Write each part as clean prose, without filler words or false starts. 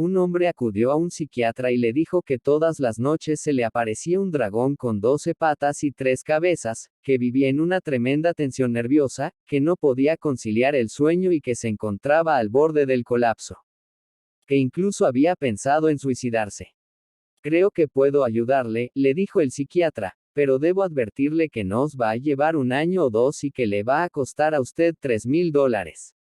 Un hombre acudió a un psiquiatra y le dijo que todas las noches se le aparecía un dragón con 12 patas y 3 cabezas, que vivía en una tremenda tensión nerviosa, que no podía conciliar el sueño y que se encontraba al borde del colapso. Que incluso había pensado en suicidarse. Creo que puedo ayudarle, le dijo el psiquiatra, pero debo advertirle que nos va a llevar un año o dos y que le va a costar a usted $3,000.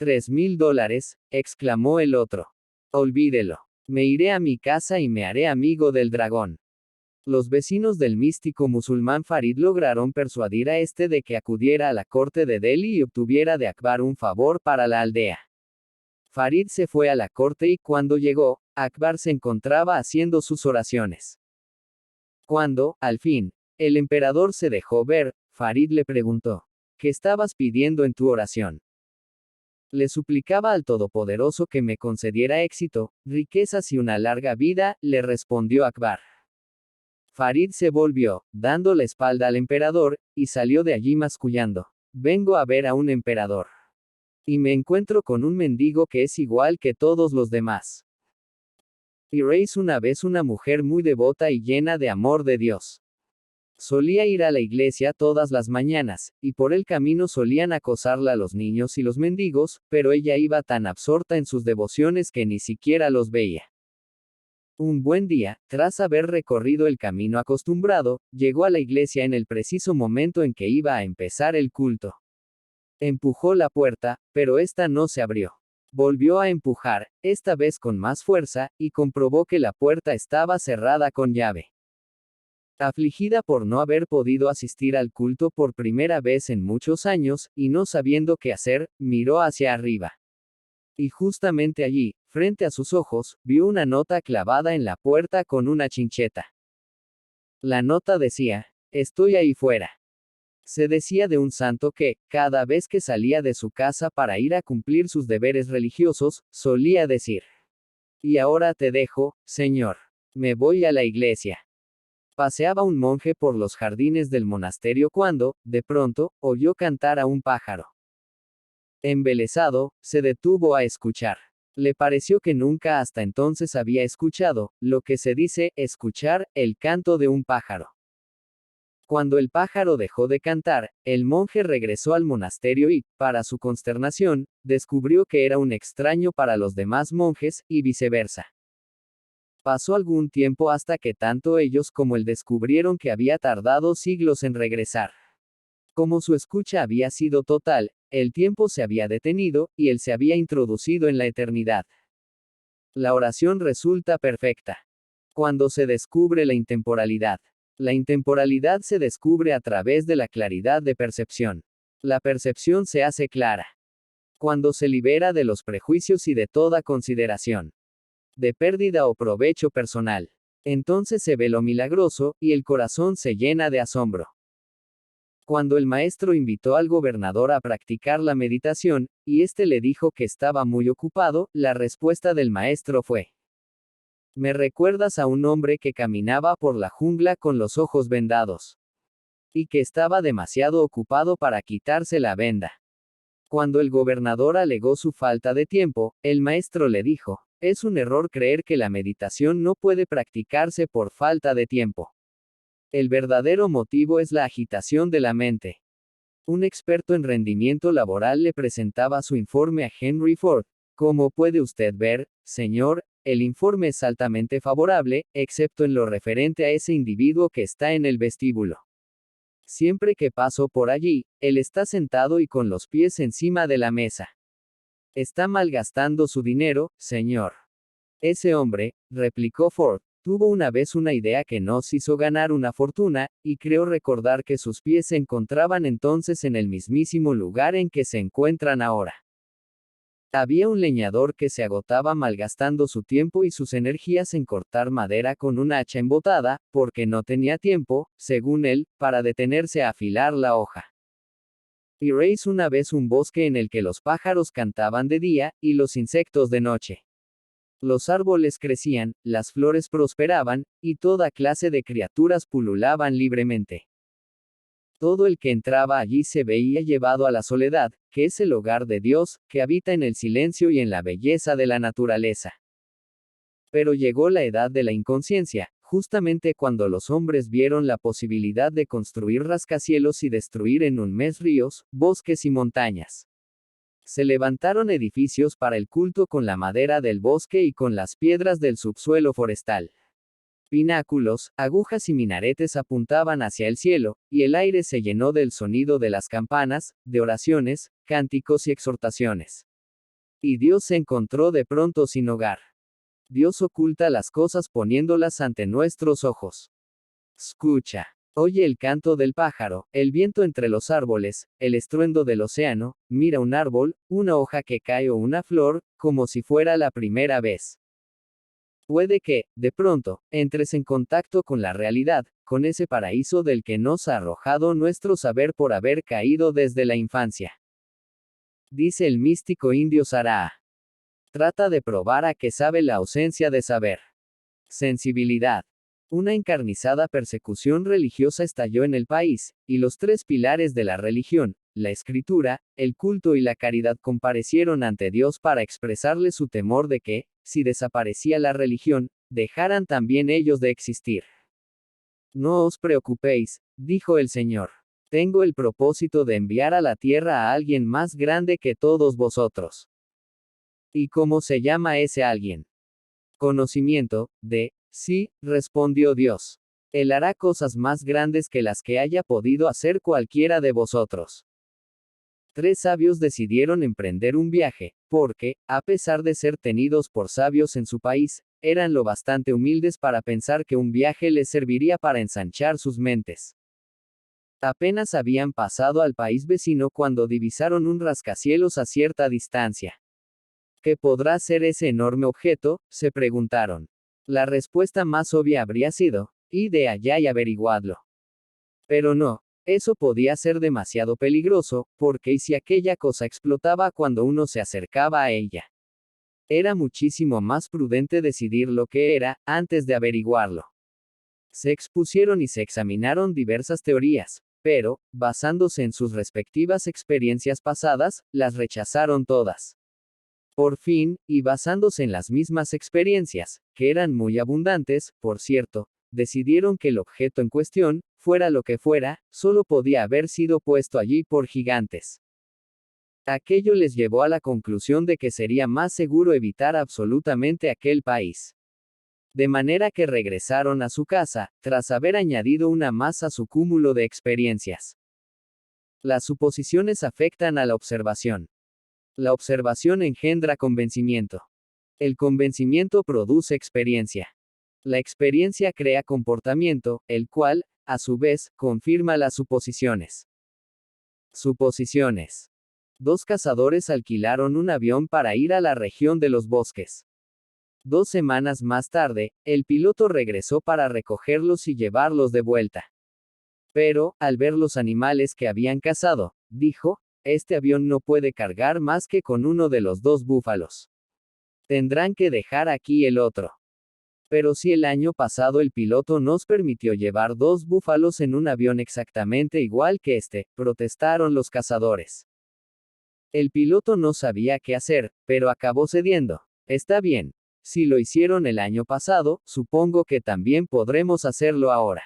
$3,000, exclamó el otro. Olvídelo. Me iré a mi casa y me haré amigo del dragón. Los vecinos del místico musulmán Farid lograron persuadir a este de que acudiera a la corte de Delhi y obtuviera de Akbar un favor para la aldea. Farid se fue a la corte y cuando llegó, Akbar se encontraba haciendo sus oraciones. Cuando, al fin, el emperador se dejó ver, Farid le preguntó: ¿qué estabas pidiendo en tu oración? Le suplicaba al Todopoderoso que me concediera éxito, riquezas y una larga vida, le respondió Akbar. Farid se volvió, dando la espalda al emperador, y salió de allí mascullando: vengo a ver a un emperador. Y me encuentro con un mendigo que es igual que todos los demás. Irais una vez una mujer muy devota y llena de amor de Dios. Solía ir a la iglesia todas las mañanas, y por el camino solían acosarla los niños y los mendigos, pero ella iba tan absorta en sus devociones que ni siquiera los veía. Un buen día, tras haber recorrido el camino acostumbrado, llegó a la iglesia en el preciso momento en que iba a empezar el culto. Empujó la puerta, pero esta no se abrió. Volvió a empujar, esta vez con más fuerza, y comprobó que la puerta estaba cerrada con llave. Afligida por no haber podido asistir al culto por primera vez en muchos años, y no sabiendo qué hacer, miró hacia arriba. Y justamente allí, frente a sus ojos, vio una nota clavada en la puerta con una chincheta. La nota decía: estoy ahí fuera. Se decía de un santo que, cada vez que salía de su casa para ir a cumplir sus deberes religiosos, solía decir: y ahora te dejo, Señor. Me voy a la iglesia. Paseaba un monje por los jardines del monasterio cuando, de pronto, oyó cantar a un pájaro. Embelesado, se detuvo a escuchar. Le pareció que nunca hasta entonces había escuchado, lo que se dice, escuchar, el canto de un pájaro. Cuando el pájaro dejó de cantar, el monje regresó al monasterio y, para su consternación, descubrió que era un extraño para los demás monjes, y viceversa. Pasó algún tiempo hasta que tanto ellos como él descubrieron que había tardado siglos en regresar. Como su escucha había sido total, el tiempo se había detenido, y él se había introducido en la eternidad. La oración resulta perfecta cuando se descubre la intemporalidad. La intemporalidad se descubre a través de la claridad de percepción. La percepción se hace clara cuando se libera de los prejuicios y de toda consideración de pérdida o provecho personal. Entonces se ve lo milagroso, y el corazón se llena de asombro. Cuando el maestro invitó al gobernador a practicar la meditación, y éste le dijo que estaba muy ocupado, la respuesta del maestro fue: me recuerdas a un hombre que caminaba por la jungla con los ojos vendados, y que estaba demasiado ocupado para quitarse la venda. Cuando el gobernador alegó su falta de tiempo, el maestro le dijo: es un error creer que la meditación no puede practicarse por falta de tiempo. El verdadero motivo es la agitación de la mente. Un experto en rendimiento laboral le presentaba su informe a Henry Ford. Como puede usted ver, señor, el informe es altamente favorable, excepto en lo referente a ese individuo que está en el vestíbulo. Siempre que paso por allí, él está sentado y con los pies encima de la mesa. Está malgastando su dinero, señor. Ese hombre, replicó Ford, tuvo una vez una idea que nos hizo ganar una fortuna, y creo recordar que sus pies se encontraban entonces en el mismísimo lugar en que se encuentran ahora. Había un leñador que se agotaba malgastando su tiempo y sus energías en cortar madera con una hacha embotada, porque no tenía tiempo, según él, para detenerse a afilar la hoja. Iréis una vez un bosque en el que los pájaros cantaban de día, y los insectos de noche. Los árboles crecían, las flores prosperaban, y toda clase de criaturas pululaban libremente. Todo el que entraba allí se veía llevado a la soledad, que es el hogar de Dios, que habita en el silencio y en la belleza de la naturaleza. Pero llegó la edad de la inconsciencia, justamente cuando los hombres vieron la posibilidad de construir rascacielos y destruir en un mes ríos, bosques y montañas. Se levantaron edificios para el culto con la madera del bosque y con las piedras del subsuelo forestal. Pináculos, agujas y minaretes apuntaban hacia el cielo, y el aire se llenó del sonido de las campanas, de oraciones, cánticos y exhortaciones. Y Dios se encontró de pronto sin hogar. Dios oculta las cosas poniéndolas ante nuestros ojos. Escucha. Oye el canto del pájaro, el viento entre los árboles, el estruendo del océano, mira un árbol, una hoja que cae o una flor, como si fuera la primera vez. Puede que, de pronto, entres en contacto con la realidad, con ese paraíso del que nos ha arrojado nuestro saber por haber caído desde la infancia. Dice el místico indio Saraa. Trata de probar a que sabe la ausencia de saber. Sensibilidad. Una encarnizada persecución religiosa estalló en el país, y los tres pilares de la religión, la escritura, el culto y la caridad comparecieron ante Dios para expresarle su temor de que, si desaparecía la religión, dejaran también ellos de existir. No os preocupéis, dijo el Señor. Tengo el propósito de enviar a la tierra a alguien más grande que todos vosotros. ¿Y cómo se llama ese alguien? Conocimiento, sí, respondió Dios. Él hará cosas más grandes que las que haya podido hacer cualquiera de vosotros. Tres sabios decidieron emprender un viaje, porque, a pesar de ser tenidos por sabios en su país, eran lo bastante humildes para pensar que un viaje les serviría para ensanchar sus mentes. Apenas habían pasado al país vecino cuando divisaron un rascacielos a cierta distancia. ¿Qué podrá ser ese enorme objeto?, se preguntaron. La respuesta más obvia habría sido, id de allá y averiguadlo. Pero no, eso podía ser demasiado peligroso, porque ¿y si aquella cosa explotaba cuando uno se acercaba a ella? Era muchísimo más prudente decidir lo que era, antes de averiguarlo. Se expusieron y se examinaron diversas teorías, pero, basándose en sus respectivas experiencias pasadas, las rechazaron todas. Por fin, y basándose en las mismas experiencias, que eran muy abundantes, por cierto, decidieron que el objeto en cuestión, fuera lo que fuera, solo podía haber sido puesto allí por gigantes. Aquello les llevó a la conclusión de que sería más seguro evitar absolutamente aquel país. De manera que regresaron a su casa, tras haber añadido una más a su cúmulo de experiencias. Las suposiciones afectan a la observación. La observación engendra convencimiento. El convencimiento produce experiencia. La experiencia crea comportamiento, el cual, a su vez, confirma las suposiciones. Suposiciones. Dos cazadores alquilaron un avión para ir a la región de los bosques. 2 semanas más tarde, el piloto regresó para recogerlos y llevarlos de vuelta. Pero, al ver los animales que habían cazado, dijo, este avión no puede cargar más que con uno de los 2 búfalos. Tendrán que dejar aquí el otro. Pero si el año pasado el piloto nos permitió llevar 2 búfalos en un avión exactamente igual que este, protestaron los cazadores. El piloto no sabía qué hacer, pero acabó cediendo. Está bien. Si lo hicieron el año pasado, supongo que también podremos hacerlo ahora.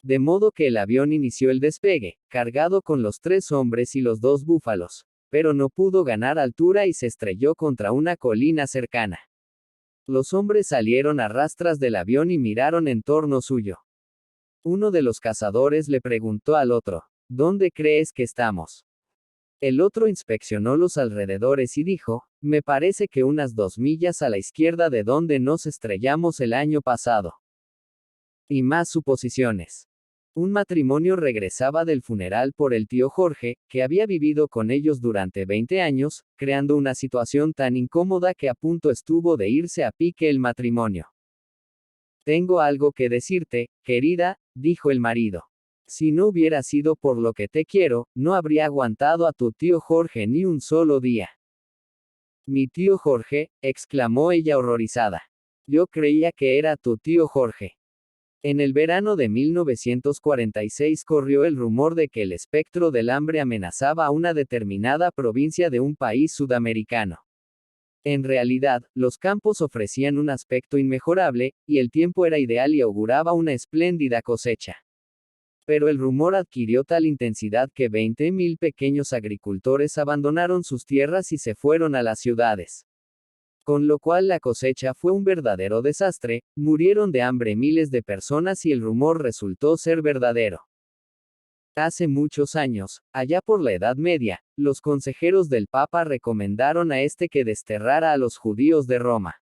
De modo que el avión inició el despegue, cargado con los 3 hombres y los 2 búfalos, pero no pudo ganar altura y se estrelló contra una colina cercana. Los hombres salieron a rastras del avión y miraron en torno suyo. Uno de los cazadores le preguntó al otro, ¿dónde crees que estamos? El otro inspeccionó los alrededores y dijo, me parece que unas 2 millas a la izquierda de donde nos estrellamos el año pasado. Y más suposiciones. Un matrimonio regresaba del funeral por el tío Jorge, que había vivido con ellos durante 20 años, creando una situación tan incómoda que a punto estuvo de irse a pique el matrimonio. Tengo algo que decirte, querida, dijo el marido. Si no hubiera sido por lo que te quiero, no habría aguantado a tu tío Jorge ni un solo día. Mi tío Jorge, exclamó ella horrorizada. Yo creía que era tu tío Jorge. En el verano de 1946 corrió el rumor de que el espectro del hambre amenazaba a una determinada provincia de un país sudamericano. En realidad, los campos ofrecían un aspecto inmejorable, y el tiempo era ideal y auguraba una espléndida cosecha. Pero el rumor adquirió tal intensidad que 20.000 pequeños agricultores abandonaron sus tierras y se fueron a las ciudades. Con lo cual la cosecha fue un verdadero desastre, murieron de hambre miles de personas y el rumor resultó ser verdadero. Hace muchos años, allá por la Edad Media, los consejeros del Papa recomendaron a este que desterrara a los judíos de Roma.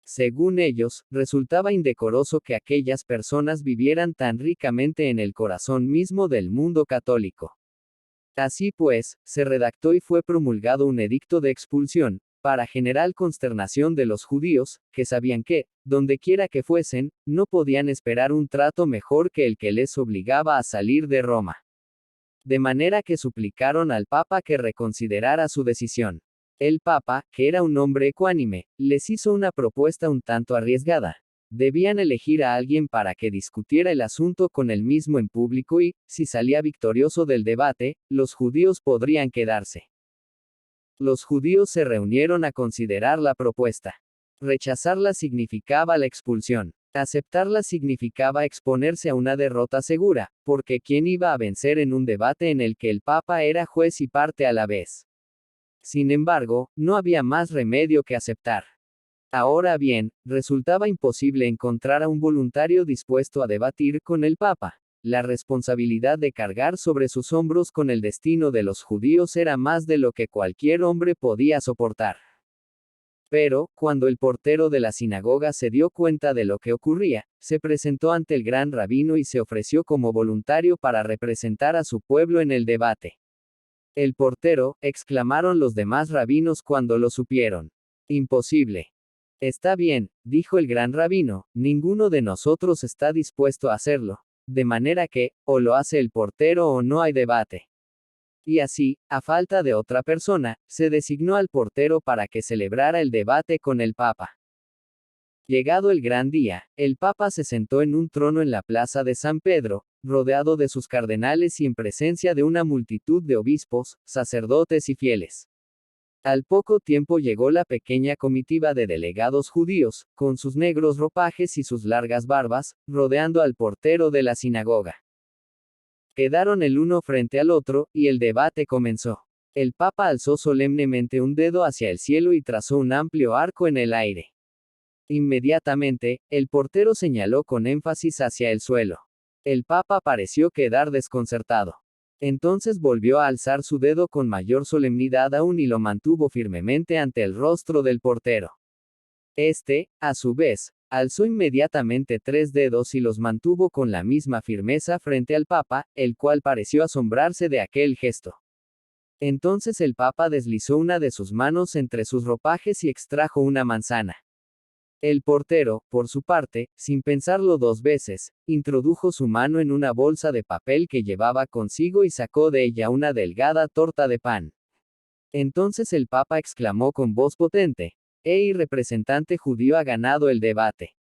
Según ellos, resultaba indecoroso que aquellas personas vivieran tan ricamente en el corazón mismo del mundo católico. Así pues, se redactó y fue promulgado un edicto de expulsión, para general consternación de los judíos, que sabían que, donde quiera que fuesen, no podían esperar un trato mejor que el que les obligaba a salir de Roma. De manera que suplicaron al Papa que reconsiderara su decisión. El Papa, que era un hombre ecuánime, les hizo una propuesta un tanto arriesgada. Debían elegir a alguien para que discutiera el asunto con él mismo en público y, si salía victorioso del debate, los judíos podrían quedarse. Los judíos se reunieron a considerar la propuesta. Rechazarla significaba la expulsión. Aceptarla significaba exponerse a una derrota segura, porque ¿quién iba a vencer en un debate en el que el Papa era juez y parte a la vez? Sin embargo, no había más remedio que aceptar. Ahora bien, resultaba imposible encontrar a un voluntario dispuesto a debatir con el Papa. La responsabilidad de cargar sobre sus hombros con el destino de los judíos era más de lo que cualquier hombre podía soportar. Pero, cuando el portero de la sinagoga se dio cuenta de lo que ocurría, se presentó ante el gran rabino y se ofreció como voluntario para representar a su pueblo en el debate. El portero, exclamaron los demás rabinos cuando lo supieron. Imposible. Está bien, dijo el gran rabino, ninguno de nosotros está dispuesto a hacerlo, de manera que, o lo hace el portero o no hay debate. Y así, a falta de otra persona, se designó al portero para que celebrara el debate con el Papa. Llegado el gran día, el Papa se sentó en un trono en la plaza de San Pedro, rodeado de sus cardenales y en presencia de una multitud de obispos, sacerdotes y fieles. Al poco tiempo llegó la pequeña comitiva de delegados judíos, con sus negros ropajes y sus largas barbas, rodeando al portero de la sinagoga. Quedaron el uno frente al otro, y el debate comenzó. El Papa alzó solemnemente un dedo hacia el cielo y trazó un amplio arco en el aire. Inmediatamente, el portero señaló con énfasis hacia el suelo. El Papa pareció quedar desconcertado. Entonces volvió a alzar su dedo con mayor solemnidad aún y lo mantuvo firmemente ante el rostro del portero. Este, a su vez, alzó inmediatamente 3 dedos y los mantuvo con la misma firmeza frente al Papa, el cual pareció asombrarse de aquel gesto. Entonces el Papa deslizó una de sus manos entre sus ropajes y extrajo una manzana. El portero, por su parte, sin pensarlo 2 veces, introdujo su mano en una bolsa de papel que llevaba consigo y sacó de ella una delgada torta de pan. Entonces el Papa exclamó con voz potente: «¡Ey, representante judío ha ganado el debate!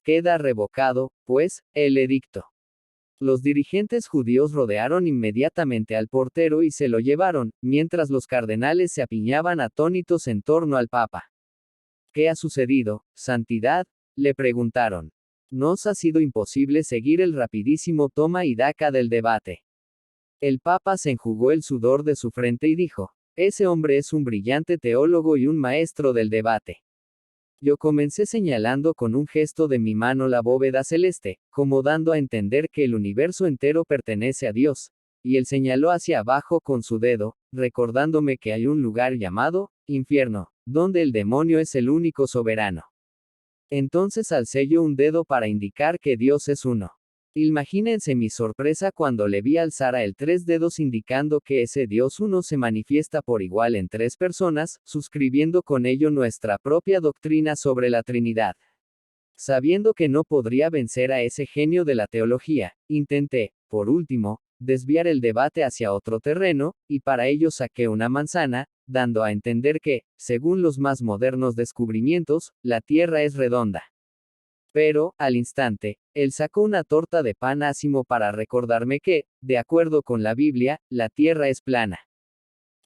Queda revocado, pues, el edicto». Los dirigentes judíos rodearon inmediatamente al portero y se lo llevaron, mientras los cardenales se apiñaban atónitos en torno al Papa. «¿Qué ha sucedido, Santidad?», le preguntaron. «Nos ha sido imposible seguir el rapidísimo toma y daca del debate». El Papa se enjugó el sudor de su frente y dijo: «Ese hombre es un brillante teólogo y un maestro del debate». Yo comencé señalando con un gesto de mi mano la bóveda celeste, como dando a entender que el universo entero pertenece a Dios, y él señaló hacia abajo con su dedo, recordándome que hay un lugar llamado infierno, donde el demonio es el único soberano. Entonces alcé yo un dedo para indicar que Dios es uno. Imagínense mi sorpresa cuando le vi alzar a él 3 dedos indicando que ese Dios uno se manifiesta por igual en 3 personas, suscribiendo con ello nuestra propia doctrina sobre la Trinidad. Sabiendo que no podría vencer a ese genio de la teología, intenté, por último, desviar el debate hacia otro terreno, y para ello saqué una manzana, dando a entender que, según los más modernos descubrimientos, la Tierra es redonda. Pero, al instante, él sacó una torta de pan ácimo para recordarme que, de acuerdo con la Biblia, la Tierra es plana.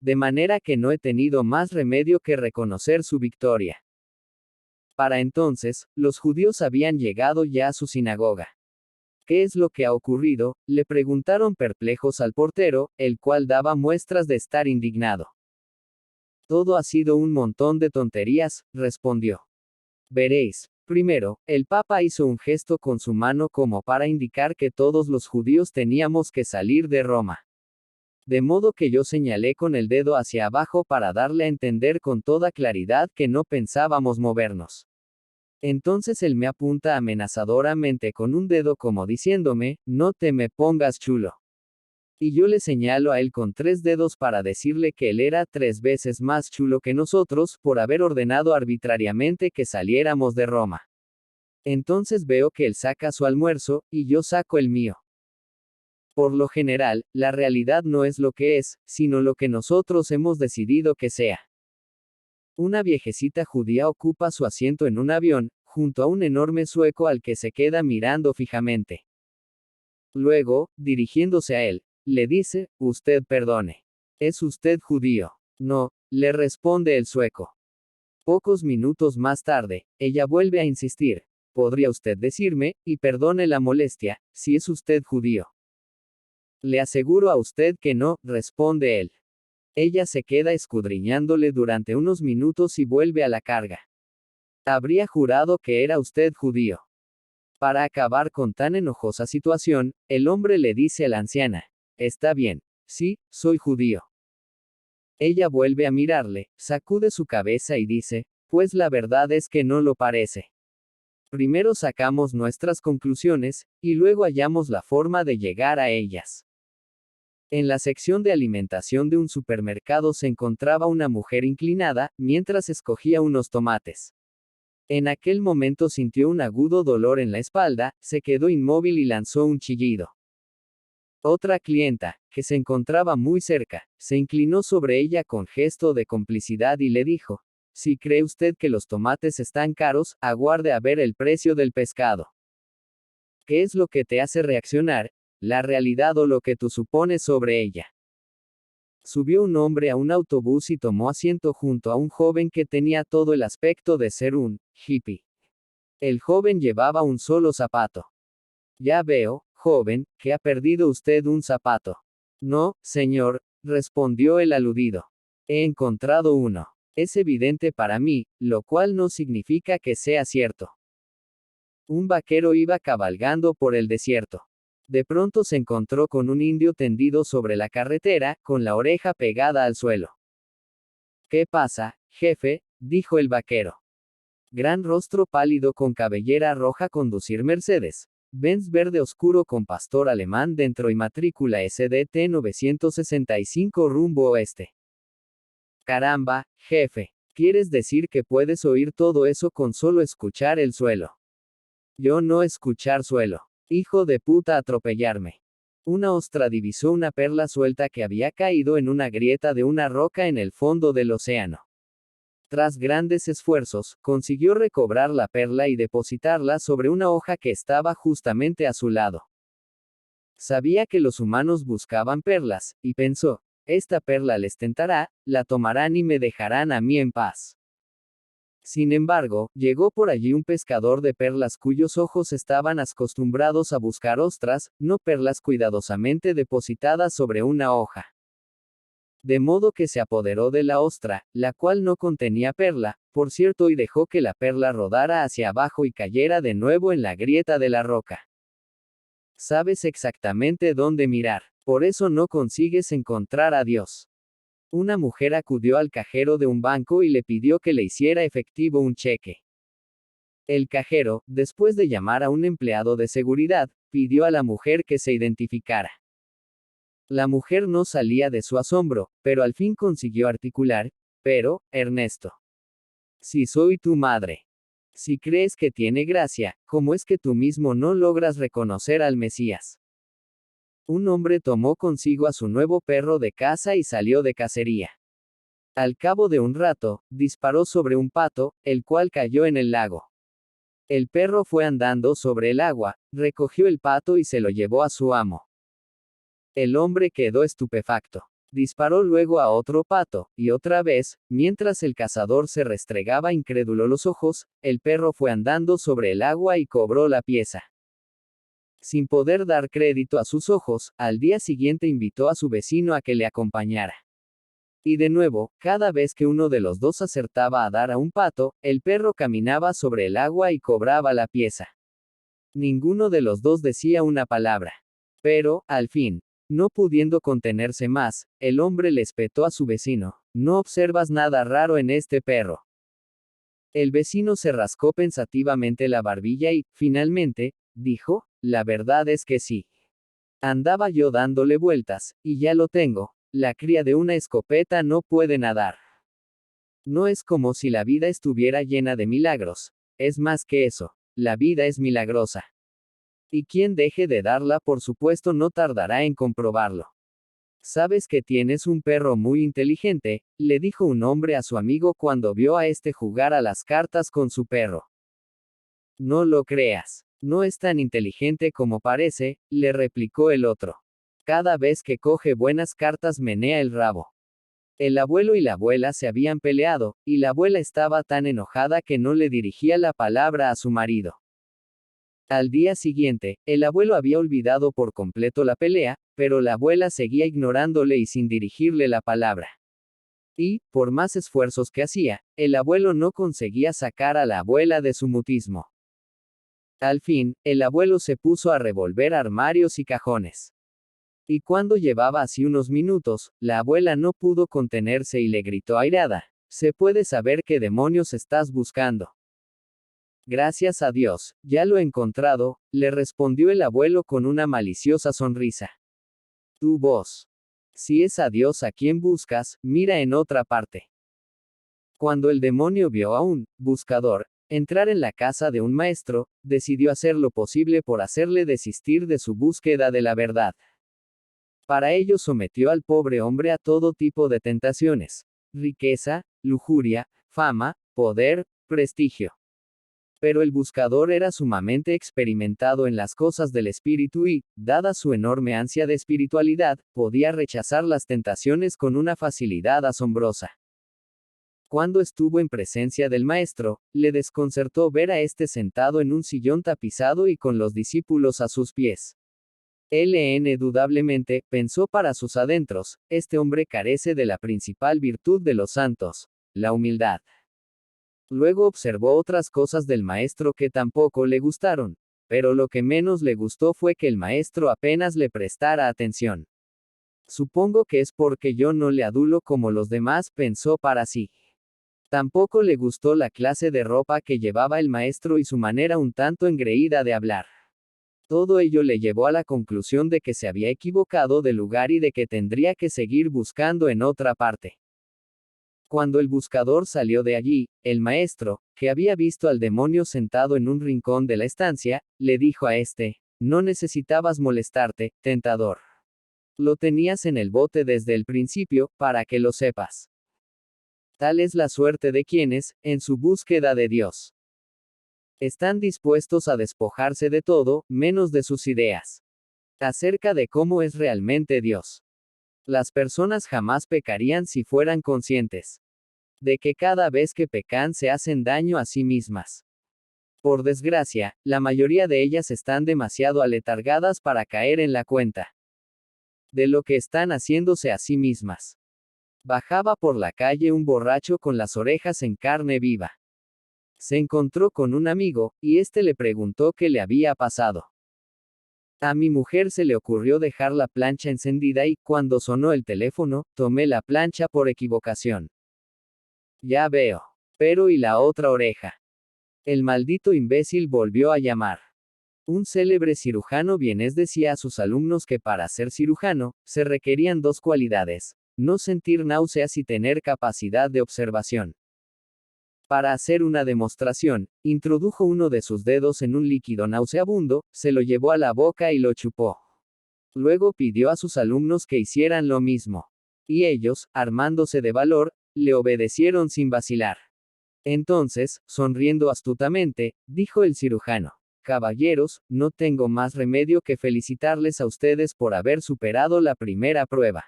De manera que no he tenido más remedio que reconocer su victoria. Para entonces, los judíos habían llegado ya a su sinagoga. ¿Qué es lo que ha ocurrido?, le preguntaron perplejos al portero, el cual daba muestras de estar indignado. Todo ha sido un montón de tonterías, respondió. Veréis. Primero, el Papa hizo un gesto con su mano como para indicar que todos los judíos teníamos que salir de Roma. De modo que yo señalé con el dedo hacia abajo para darle a entender con toda claridad que no pensábamos movernos. Entonces él me apunta amenazadoramente con un dedo como diciéndome, no te me pongas chulo. Y yo le señalo a él con 3 dedos para decirle que él era 3 veces más chulo que nosotros, por haber ordenado arbitrariamente que saliéramos de Roma. Entonces veo que él saca su almuerzo, y yo saco el mío. Por lo general, la realidad no es lo que es, sino lo que nosotros hemos decidido que sea. Una viejecita judía ocupa su asiento en un avión, junto a un enorme sueco al que se queda mirando fijamente. Luego, dirigiéndose a él, le dice, usted perdone. ¿Es usted judío? No, le responde el sueco. Pocos minutos más tarde, ella vuelve a insistir, ¿podría usted decirme, y perdone la molestia, si es usted judío? Le aseguro a usted que no, responde él. Ella se queda escudriñándole durante unos minutos y vuelve a la carga. Habría jurado que era usted judío. Para acabar con tan enojosa situación, el hombre le dice a la anciana, está bien, sí, soy judío. Ella vuelve a mirarle, sacude su cabeza y dice, pues la verdad es que no lo parece. Primero sacamos nuestras conclusiones, y luego hallamos la forma de llegar a ellas. En la sección de alimentación de un supermercado se encontraba una mujer inclinada, mientras escogía unos tomates. En aquel momento sintió un agudo dolor en la espalda, se quedó inmóvil y lanzó un chillido. Otra clienta, que se encontraba muy cerca, se inclinó sobre ella con gesto de complicidad y le dijo, si cree usted que los tomates están caros, aguarde a ver el precio del pescado. ¿Qué es lo que te hace reaccionar? ¿La realidad o lo que tú supones sobre ella? Subió un hombre a un autobús y tomó asiento junto a un joven que tenía todo el aspecto de ser un hippie. El joven llevaba un solo zapato. Ya veo, joven, que ha perdido usted un zapato. No, señor, respondió el aludido. He encontrado uno. Es evidente para mí, lo cual no significa que sea cierto. Un vaquero iba cabalgando por el desierto. De pronto se encontró con un indio tendido sobre la carretera, con la oreja pegada al suelo. ¿Qué pasa, jefe?, dijo el vaquero. Gran rostro pálido con cabellera roja, conducir Mercedes Benz verde oscuro con pastor alemán dentro y matrícula SDT 965 rumbo oeste. Caramba, jefe. ¿Quieres decir que puedes oír todo eso con solo escuchar el suelo? Yo no escuchar suelo. Hijo de puta, atropellarme. Una ostra divisó una perla suelta que había caído en una grieta de una roca en el fondo del océano. Tras grandes esfuerzos, consiguió recobrar la perla y depositarla sobre una hoja que estaba justamente a su lado. Sabía que los humanos buscaban perlas, y pensó, esta perla les tentará, la tomarán y me dejarán a mí en paz. Sin embargo, llegó por allí un pescador de perlas cuyos ojos estaban acostumbrados a buscar ostras, no perlas cuidadosamente depositadas sobre una hoja. De modo que se apoderó de la ostra, la cual no contenía perla, por cierto, y dejó que la perla rodara hacia abajo y cayera de nuevo en la grieta de la roca. Sabes exactamente dónde mirar, por eso no consigues encontrar a Dios. Una mujer acudió al cajero de un banco y le pidió que le hiciera efectivo un cheque. El cajero, después de llamar a un empleado de seguridad, pidió a la mujer que se identificara. La mujer no salía de su asombro, pero al fin consiguió articular, pero, Ernesto. Si soy tu madre. Si crees que tiene gracia, ¿cómo es que tú mismo no logras reconocer al Mesías? Un hombre tomó consigo a su nuevo perro de caza y salió de cacería. Al cabo de un rato, disparó sobre un pato, el cual cayó en el lago. El perro fue andando sobre el agua, recogió el pato y se lo llevó a su amo. El hombre quedó estupefacto. Disparó luego a otro pato, y otra vez, mientras el cazador se restregaba incrédulo los ojos, el perro fue andando sobre el agua y cobró la pieza. Sin poder dar crédito a sus ojos, al día siguiente invitó a su vecino a que le acompañara. Y de nuevo, cada vez que uno de los dos acertaba a dar a un pato, el perro caminaba sobre el agua y cobraba la pieza. Ninguno de los dos decía una palabra. Pero, al fin, no pudiendo contenerse más, el hombre le espetó a su vecino: «¿No observas nada raro en este perro?». El vecino se rascó pensativamente la barbilla y, finalmente, dijo: «La verdad es que sí. Andaba yo dándole vueltas, y ya lo tengo. La cría de una escopeta no puede nadar». No es como si la vida estuviera llena de milagros. Es más que eso. La vida es milagrosa. Y quien deje de darla, por supuesto, no tardará en comprobarlo. «Sabes que tienes un perro muy inteligente», le dijo un hombre a su amigo cuando vio a este jugar a las cartas con su perro. «No lo creas. No es tan inteligente como parece», le replicó el otro. «Cada vez que coge buenas cartas menea el rabo». El abuelo y la abuela se habían peleado, y la abuela estaba tan enojada que no le dirigía la palabra a su marido. Al día siguiente, el abuelo había olvidado por completo la pelea, pero la abuela seguía ignorándole y sin dirigirle la palabra. Y, por más esfuerzos que hacía, el abuelo no conseguía sacar a la abuela de su mutismo. Al fin, el abuelo se puso a revolver armarios y cajones. Y cuando llevaba así unos minutos, la abuela no pudo contenerse y le gritó airada: «¿Se puede saber qué demonios estás buscando?». «Gracias a Dios, ya lo he encontrado», le respondió el abuelo con una maliciosa sonrisa. «Tu voz. Si es a Dios a quien buscas, mira en otra parte». Cuando el demonio vio a un buscador entrar en la casa de un maestro, decidió hacer lo posible por hacerle desistir de su búsqueda de la verdad. Para ello sometió al pobre hombre a todo tipo de tentaciones: riqueza, lujuria, fama, poder, prestigio. Pero el buscador era sumamente experimentado en las cosas del espíritu y, dada su enorme ansia de espiritualidad, podía rechazar las tentaciones con una facilidad asombrosa. Cuando estuvo en presencia del maestro, le desconcertó ver a este sentado en un sillón tapizado y con los discípulos a sus pies. Indudablemente, pensó para sus adentros, este hombre carece de la principal virtud de los santos, la humildad. Luego observó otras cosas del maestro que tampoco le gustaron, pero lo que menos le gustó fue que el maestro apenas le prestara atención. «Supongo que es porque yo no le adulo como los demás», pensó para sí. Tampoco le gustó la clase de ropa que llevaba el maestro y su manera un tanto engreída de hablar. Todo ello le llevó a la conclusión de que se había equivocado de lugar y de que tendría que seguir buscando en otra parte. Cuando el buscador salió de allí, el maestro, que había visto al demonio sentado en un rincón de la estancia, le dijo a este: «No necesitabas molestarte, tentador. Lo tenías en el bote desde el principio, para que lo sepas». Tal es la suerte de quienes, en su búsqueda de Dios, están dispuestos a despojarse de todo, menos de sus ideas acerca de cómo es realmente Dios. Las personas jamás pecarían si fueran conscientes de que cada vez que pecan se hacen daño a sí mismas. Por desgracia, la mayoría de ellas están demasiado aletargadas para caer en la cuenta de lo que están haciéndose a sí mismas. Bajaba por la calle un borracho con las orejas en carne viva. Se encontró con un amigo, y este le preguntó qué le había pasado. «A mi mujer se le ocurrió dejar la plancha encendida y, cuando sonó el teléfono, tomé la plancha por equivocación». «Ya veo. Pero ¿y la otra oreja?». El maldito imbécil volvió a llamar. Un célebre cirujano vienés decía a sus alumnos que para ser cirujano, se requerían dos cualidades: no sentir náuseas y tener capacidad de observación. Para hacer una demostración, introdujo uno de sus dedos en un líquido nauseabundo, se lo llevó a la boca y lo chupó. Luego pidió a sus alumnos que hicieran lo mismo. Y ellos, armándose de valor, le obedecieron sin vacilar. Entonces, sonriendo astutamente, dijo el cirujano: «Caballeros, no tengo más remedio que felicitarles a ustedes por haber superado la primera prueba.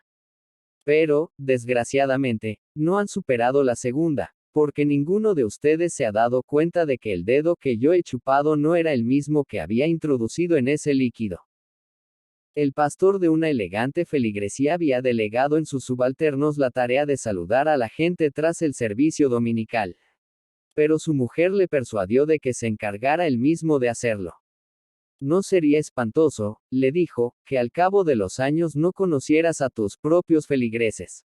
Pero, desgraciadamente, no han superado la segunda, porque ninguno de ustedes se ha dado cuenta de que el dedo que yo he chupado no era el mismo que había introducido en ese líquido. El pastor de una elegante feligresía había delegado en sus subalternos la tarea de saludar a la gente tras el servicio dominical. Pero su mujer le persuadió de que se encargara él mismo de hacerlo. No sería espantoso, le dijo, que al cabo de los años no conocieras a tus propios feligreses.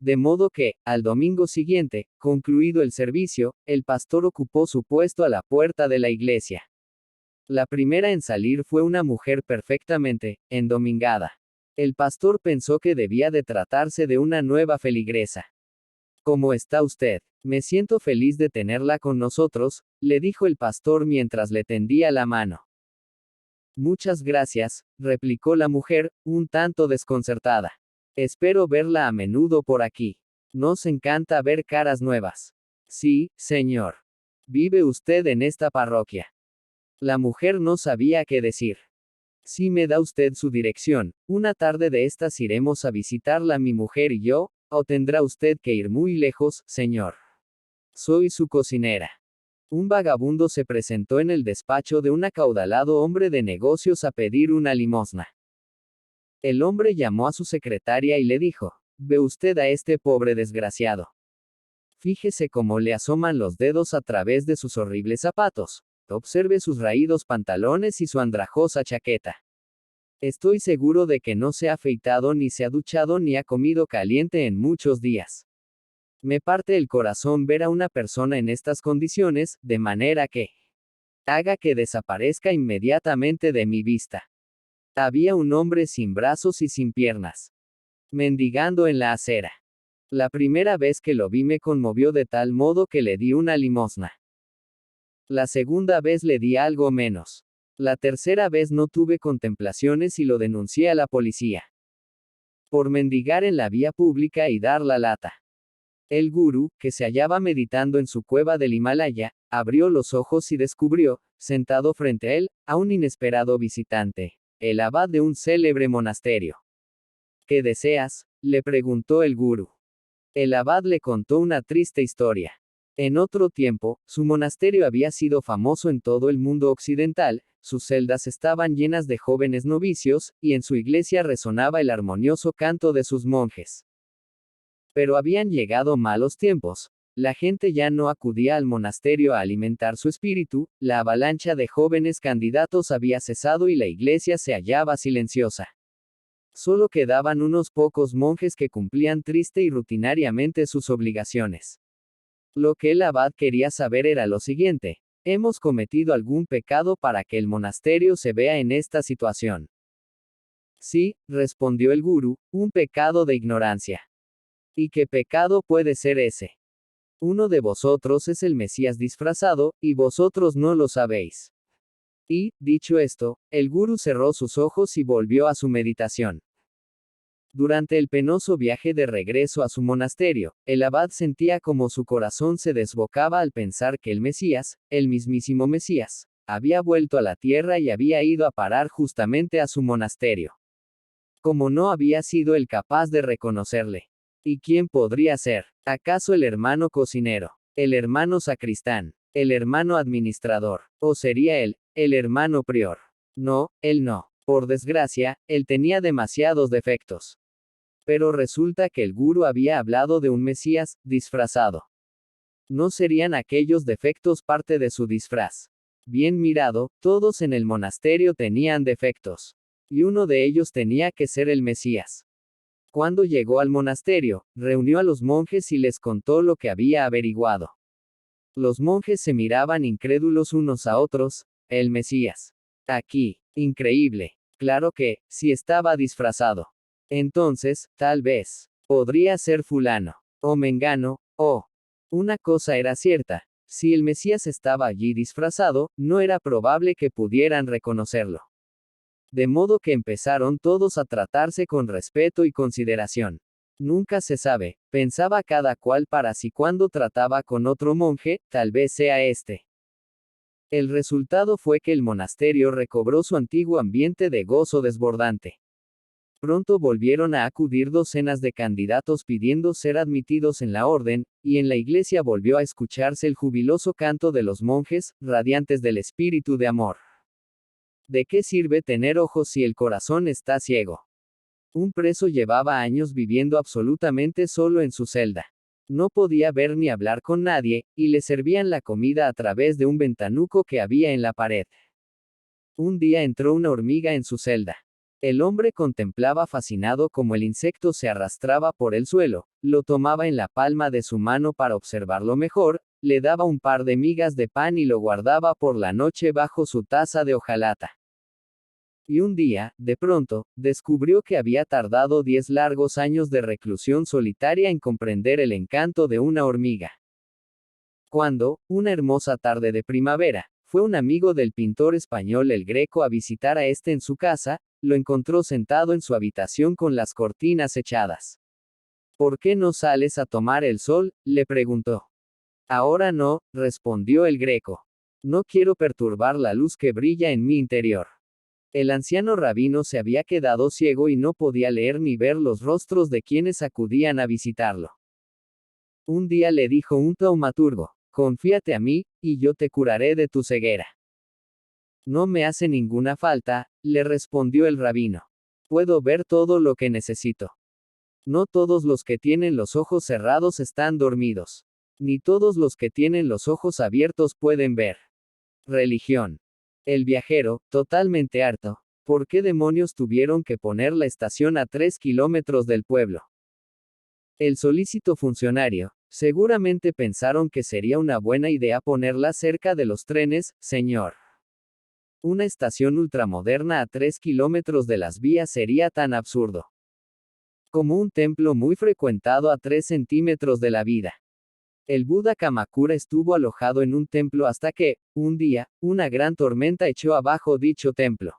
De modo que, al domingo siguiente, concluido el servicio, el pastor ocupó su puesto a la puerta de la iglesia. La primera en salir fue una mujer perfectamente endomingada. El pastor pensó que debía de tratarse de una nueva feligresa. ¿Cómo está usted? Me siento feliz de tenerla con nosotros, le dijo el pastor mientras le tendía la mano. Muchas gracias, replicó la mujer, un tanto desconcertada. Espero verla a menudo por aquí. Nos encanta ver caras nuevas. Sí, señor. ¿Vive usted en esta parroquia? La mujer no sabía qué decir. Si me da usted su dirección, una tarde de estas iremos a visitarla mi mujer y yo, o tendrá usted que ir muy lejos, señor. Soy su cocinera. Un vagabundo se presentó en el despacho de un acaudalado hombre de negocios a pedir una limosna. El hombre llamó a su secretaria y le dijo, ¿ve usted a este pobre desgraciado? Fíjese cómo le asoman los dedos a través de sus horribles zapatos. Observe sus raídos pantalones y su andrajosa chaqueta. Estoy seguro de que no se ha afeitado ni se ha duchado ni ha comido caliente en muchos días. Me parte el corazón ver a una persona en estas condiciones, de manera que haga que desaparezca inmediatamente de mi vista. Había un hombre sin brazos y sin piernas, mendigando en la acera. La primera vez que lo vi me conmovió de tal modo que le di una limosna. La segunda vez le di algo menos. La tercera vez no tuve contemplaciones y lo denuncié a la policía. Por mendigar en la vía pública y dar la lata. El gurú, que se hallaba meditando en su cueva del Himalaya, abrió los ojos y descubrió, sentado frente a él, a un inesperado visitante, el abad de un célebre monasterio. ¿Qué deseas?, le preguntó el gurú. El abad le contó una triste historia. En otro tiempo, su monasterio había sido famoso en todo el mundo occidental, sus celdas estaban llenas de jóvenes novicios, y en su iglesia resonaba el armonioso canto de sus monjes. Pero habían llegado malos tiempos. La gente ya no acudía al monasterio a alimentar su espíritu, la avalancha de jóvenes candidatos había cesado y la iglesia se hallaba silenciosa. Solo quedaban unos pocos monjes que cumplían triste y rutinariamente sus obligaciones. Lo que el abad quería saber era lo siguiente: ¿hemos cometido algún pecado para que el monasterio se vea en esta situación? Sí, respondió el gurú, un pecado de ignorancia. ¿Y qué pecado puede ser ese? Uno de vosotros es el Mesías disfrazado, y vosotros no lo sabéis. Y, dicho esto, el gurú cerró sus ojos y volvió a su meditación. Durante el penoso viaje de regreso a su monasterio, el abad sentía como su corazón se desbocaba al pensar que el Mesías, el mismísimo Mesías, había vuelto a la tierra y había ido a parar justamente a su monasterio. Como no había sido él capaz de reconocerle. ¿Y quién podría ser? ¿Acaso el hermano cocinero? ¿El hermano sacristán? ¿El hermano administrador? ¿O sería él, el hermano prior? No, él no. Por desgracia, él tenía demasiados defectos. Pero resulta que el gurú había hablado de un Mesías, disfrazado. ¿No serían aquellos defectos parte de su disfraz? Bien mirado, todos en el monasterio tenían defectos. Y uno de ellos tenía que ser el Mesías. Cuando llegó al monasterio, reunió a los monjes y les contó lo que había averiguado. Los monjes se miraban incrédulos unos a otros. El Mesías. Aquí. Increíble. Claro que, si estaba disfrazado. Entonces, tal vez, podría ser fulano, o mengano, o... Una cosa era cierta, si el Mesías estaba allí disfrazado, no era probable que pudieran reconocerlo. De modo que empezaron todos a tratarse con respeto y consideración. Nunca se sabe, pensaba cada cual para sí cuando trataba con otro monje, tal vez sea este. El resultado fue que el monasterio recobró su antiguo ambiente de gozo desbordante. Pronto volvieron a acudir docenas de candidatos pidiendo ser admitidos en la orden, y en la iglesia volvió a escucharse el jubiloso canto de los monjes, radiantes del espíritu de amor. ¿De qué sirve tener ojos si el corazón está ciego? Un preso llevaba años viviendo absolutamente solo en su celda. No podía ver ni hablar con nadie, y le servían la comida a través de un ventanuco que había en la pared. Un día entró una hormiga en su celda. El hombre contemplaba fascinado cómo el insecto se arrastraba por el suelo, lo tomaba en la palma de su mano para observarlo mejor, le daba un par de migas de pan y lo guardaba por la noche bajo su taza de hojalata. Y un día, de pronto, descubrió que había tardado 10 largos años de reclusión solitaria en comprender el encanto de una hormiga. Cuando, una hermosa tarde de primavera, fue un amigo del pintor español El Greco a visitar a este en su casa, lo encontró sentado en su habitación con las cortinas echadas. ¿Por qué no sales a tomar el sol?, le preguntó. Ahora no, respondió el Greco. No quiero perturbar la luz que brilla en mi interior. El anciano rabino se había quedado ciego y no podía leer ni ver los rostros de quienes acudían a visitarlo. Un día le dijo un taumaturgo, confíate a mí, y yo te curaré de tu ceguera. No me hace ninguna falta, le respondió el rabino. Puedo ver todo lo que necesito. No todos los que tienen los ojos cerrados están dormidos. Ni todos los que tienen los ojos abiertos pueden ver. Religión. El viajero, totalmente harto. ¿Por qué demonios tuvieron que poner la estación a 3 kilómetros del pueblo? El solícito funcionario. Seguramente pensaron que sería una buena idea ponerla cerca de los trenes, señor. Una estación ultramoderna a 3 kilómetros de las vías sería tan absurdo como un templo muy frecuentado a 3 centímetros de la vida. El Buda Kamakura estuvo alojado en un templo hasta que, un día, una gran tormenta echó abajo dicho templo.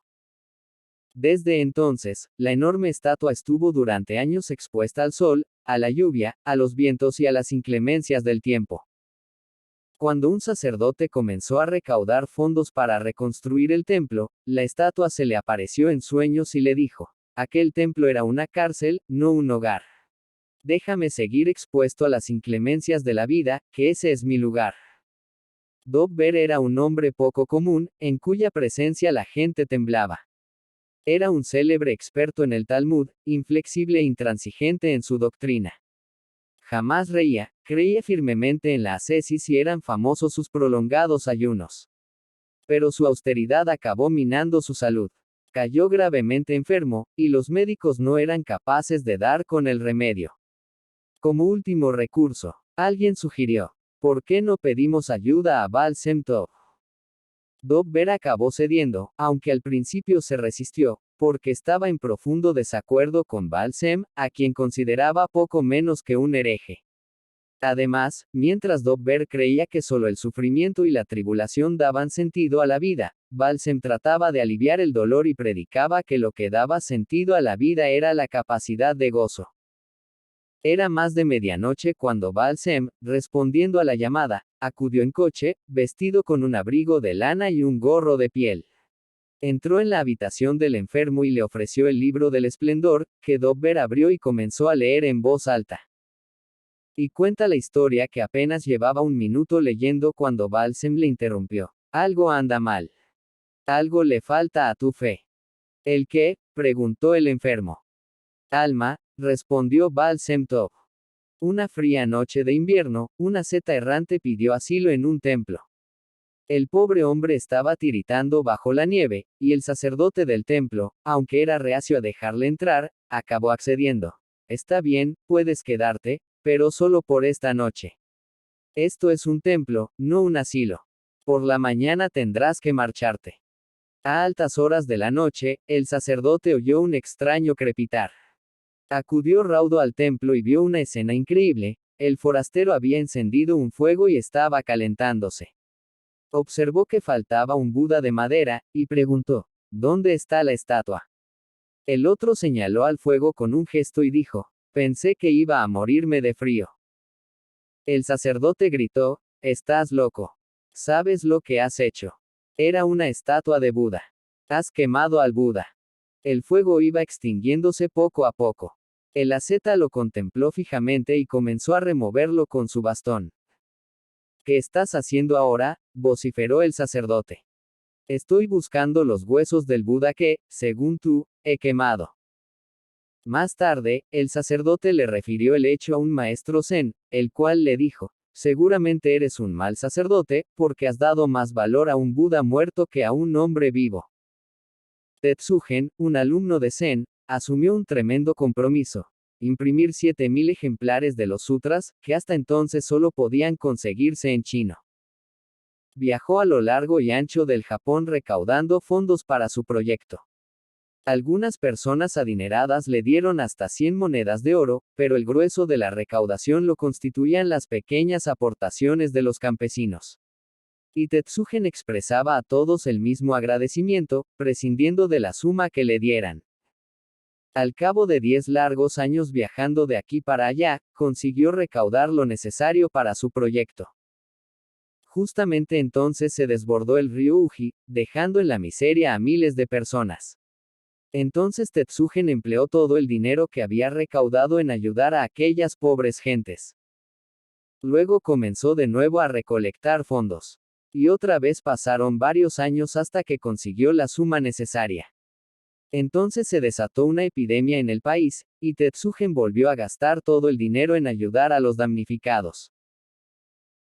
Desde entonces, la enorme estatua estuvo durante años expuesta al sol, a la lluvia, a los vientos y a las inclemencias del tiempo. Cuando un sacerdote comenzó a recaudar fondos para reconstruir el templo, la estatua se le apareció en sueños y le dijo, aquel templo era una cárcel, no un hogar. Déjame seguir expuesto a las inclemencias de la vida, que ese es mi lugar. Dobber era un hombre poco común, en cuya presencia la gente temblaba. Era un célebre experto en el Talmud, inflexible e intransigente en su doctrina. Jamás reía, creía firmemente en la ascesis y eran famosos sus prolongados ayunos. Pero su austeridad acabó minando su salud. Cayó gravemente enfermo, y los médicos no eran capaces de dar con el remedio. Como último recurso, alguien sugirió, ¿por qué no pedimos ayuda a Baal Shem Tov? Dobber acabó cediendo, aunque al principio se resistió, porque estaba en profundo desacuerdo con Baal Shem, a quien consideraba poco menos que un hereje. Además, mientras Dobber creía que solo el sufrimiento y la tribulación daban sentido a la vida, Baal Shem trataba de aliviar el dolor y predicaba que lo que daba sentido a la vida era la capacidad de gozo. Era más de medianoche cuando Baal Shem, respondiendo a la llamada, acudió en coche, vestido con un abrigo de lana y un gorro de piel. Entró en la habitación del enfermo y le ofreció el libro del esplendor, que Dobber abrió y comenzó a leer en voz alta. Y cuenta la historia que apenas llevaba un minuto leyendo cuando Baal Shem le interrumpió. Algo anda mal. Algo le falta a tu fe. ¿El qué?, preguntó el enfermo. Alma, respondió Baal Shem Tov. Una fría noche de invierno, una seta errante pidió asilo en un templo. El pobre hombre estaba tiritando bajo la nieve, y el sacerdote del templo, aunque era reacio a dejarle entrar, acabó accediendo. Está bien, puedes quedarte, pero solo por esta noche. Esto es un templo, no un asilo. Por la mañana tendrás que marcharte. A altas horas de la noche, el sacerdote oyó un extraño crepitar. Acudió raudo al templo y vio una escena increíble. El forastero había encendido un fuego y estaba calentándose. Observó que faltaba un Buda de madera, y preguntó, ¿dónde está la estatua? El otro señaló al fuego con un gesto y dijo, pensé que iba a morirme de frío. El sacerdote gritó, estás loco. ¿Sabes lo que has hecho? Era una estatua de Buda. Has quemado al Buda. El fuego iba extinguiéndose poco a poco. El asceta lo contempló fijamente y comenzó a removerlo con su bastón. ¿Qué estás haciendo ahora?, vociferó el sacerdote. Estoy buscando los huesos del Buda que, según tú, he quemado. Más tarde, el sacerdote le refirió el hecho a un maestro zen, el cual le dijo, seguramente eres un mal sacerdote, porque has dado más valor a un Buda muerto que a un hombre vivo. Tetsugen, un alumno de Zen, asumió un tremendo compromiso: imprimir 7000 ejemplares de los sutras, que hasta entonces solo podían conseguirse en chino. Viajó a lo largo y ancho del Japón recaudando fondos para su proyecto. Algunas personas adineradas le dieron hasta 100 monedas de oro, pero el grueso de la recaudación lo constituían las pequeñas aportaciones de los campesinos. Y Tetsugen expresaba a todos el mismo agradecimiento, prescindiendo de la suma que le dieran. Al cabo de 10 largos años viajando de aquí para allá, consiguió recaudar lo necesario para su proyecto. Justamente entonces se desbordó el río Uji, dejando en la miseria a miles de personas. Entonces Tetsugen empleó todo el dinero que había recaudado en ayudar a aquellas pobres gentes. Luego comenzó de nuevo a recolectar fondos. Y otra vez pasaron varios años hasta que consiguió la suma necesaria. Entonces se desató una epidemia en el país, y Tetsugen volvió a gastar todo el dinero en ayudar a los damnificados.